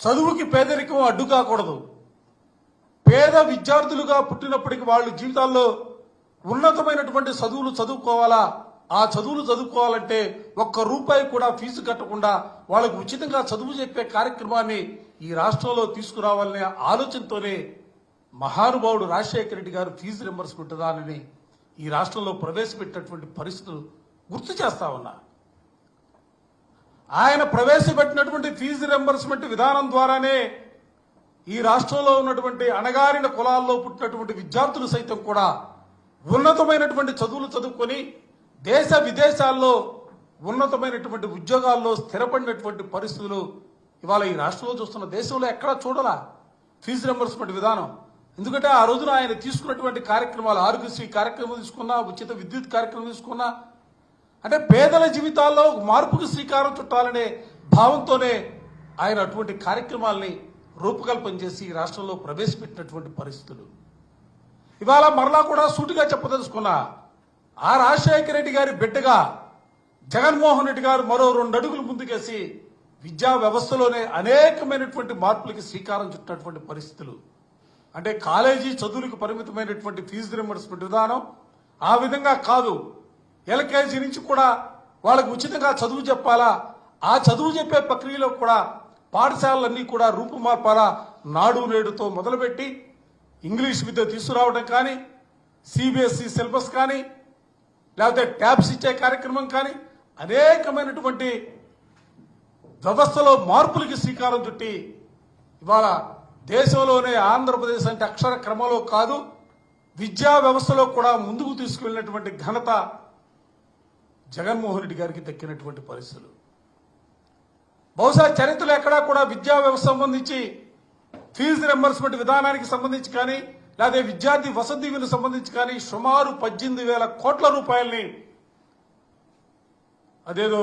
చదువుకి పేదరికం అడ్డు కాకూడదు. పేద విద్యార్థులుగా పుట్టినప్పటికీ వాళ్ళు జీవితాల్లో ఉన్నతమైనటువంటి చదువులు చదువుకోవాలా. ఆ చదువులు చదువుకోవాలంటే ఒక్క రూపాయి కూడా ఫీజు కట్టకుండా వాళ్ళకు ఉచితంగా చదువు చెప్పే కార్యక్రమాన్ని ఈ రాష్ట్రంలో తీసుకురావాలనే ఆలోచనతోనే మహానుభావుడు రాజశేఖర రెడ్డి గారు ఫీజు రింబర్స్మెంట్ విధానాన్ని ఈ రాష్ట్రంలో ప్రవేశపెట్టినటువంటి పరిస్థితులు గుర్తు చేస్తా ఉన్నా. ఆయన ప్రవేశపెట్టినటువంటి ఫీజు రింబర్స్మెంట్ విధానం ద్వారానే ఈ రాష్ట్రంలో ఉన్నటువంటి అణగారిన కులాల్లో పుట్టినటువంటి విద్యార్థులు సైతం కూడా ఉన్నతమైనటువంటి చదువులు చదువుకొని దేశ విదేశాల్లో ఉన్నతమైనటువంటి ఉద్యోగాల్లో స్థిరపడినటువంటి పరిస్థితులు ఇవాళ ఈ రాష్ట్రంలో చూస్తున్న. దేశంలో ఎక్కడా చూడాలా ఫీజు రింబర్స్మెంట్ విధానం. ఎందుకంటే ఆ రోజున ఆయన తీసుకున్నటువంటి కార్యక్రమాలు, ఆరోగ్యశ్రీ కార్యక్రమం తీసుకున్నా, ఉచిత విద్యుత్ కార్యక్రమం తీసుకున్నా, అంటే పేదల జీవితాల్లో మార్పుకు శ్రీకారం చుట్టాలనే భావంతోనే ఆయన అటువంటి కార్యక్రమాల్ని రూపకల్పన చేసి ఈ రాష్ట్రంలో ప్రవేశపెట్టినటువంటి పరిస్థితులు. ఇవాళ మరలా కూడా సూటిగా చెప్పదలుచుకున్నా, ఆ రాజశేఖర రెడ్డి గారి బిడ్డగా జగన్మోహన్ రెడ్డి గారు మరో 2 అడుగులు ముందుకేసి విద్యా వ్యవస్థలోనే అనేకమైనటువంటి మార్పులకి శ్రీకారం చుట్టినటువంటి పరిస్థితులు. అంటే కాలేజీ చదువులకు పరిమితమైనటువంటి ఫీజు రింబర్స్మెంట్ విధానం ఆ విధంగా కాదు. ఎల్కేజీ నుంచి కూడా వాళ్ళకు ఉచితంగా చదువు చెప్పాలా. ఆ చదువు చెప్పే ప్రక్రియలో కూడా పాఠశాలలన్నీ కూడా రూపుమార్పాలా. నాడు నేడుతో మొదలుపెట్టి ఇంగ్లీష్ విద్య తీసుకురావడం కానీ, సిబిఎస్ఈ సిలబస్ కానీ, లేకపోతే ట్యాబ్స్ ఇచ్చే కార్యక్రమం కానీ, అనేకమైనటువంటి వ్యవస్థలో మార్పులకి శ్రీకారం చుట్టి ఇవాళ దేశంలోనే ఆంధ్రప్రదేశ్ అంటే అక్షర క్రమంలో కాదు, విద్యా వ్యవస్థలో కూడా ముందుకు తీసుకువెళ్ళినటువంటి ఘనత జగన్మోహన్ రెడ్డి గారికి దక్కినటువంటి పరిస్థితులు. బహుశా చరిత్రలో ఎక్కడా కూడా విద్యా వ్యవస్థ సంబంధించి ఫీజు రింబర్స్మెంట్ విధానానికి సంబంధించి కానీ, లేదా విద్యార్థి వసతి దీవెనకు సంబంధించి కానీ సుమారు 18,000 కోట్ల రూపాయలని అదేదో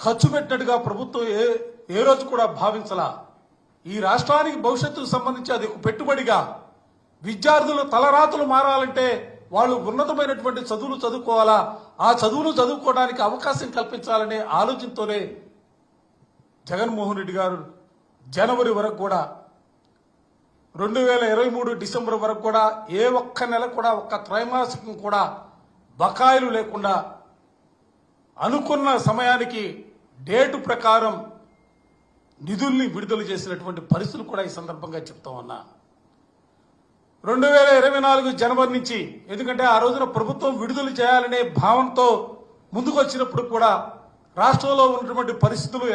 ఖర్చు పెట్టినట్టుగా ప్రభుత్వం ఏ రోజు కూడా భావించలా. ఈ రాష్ట్రానికి భవిష్యత్తుకు సంబంధించి అది ఒక పెట్టుబడిగా, విద్యార్థులు తలరాతులు మారాలంటే వాళ్ళు ఉన్నతమైనటువంటి చదువులు చదువుకోవాలా, ఆ చదువులు చదువుకోవడానికి అవకాశం కల్పించాలనే ఆలోచనతోనే జగన్మోహన్ రెడ్డి గారు జనవరి వరకు కూడా 2023 డిసెంబర్ వరకు కూడా ఏ ఒక్క నెల కూడా ఒక్క త్రైమాసికం కూడా బకాయిలు లేకుండా అనుకున్న సమయానికి డేటు ప్రకారం నిధుల్ని విడుదల చేసినటువంటి పరిస్థితులు కూడా ఈ సందర్భంగా చెప్తా ఉన్నా. 2024 జనవరి నుంచి, ఎందుకంటే ఆ రోజున ప్రభుత్వం విడుదల చేయాలనే భావనతో ముందుకు వచ్చినప్పుడు కూడా రాష్ట్రంలో ఉన్నటువంటి పరిస్థితులు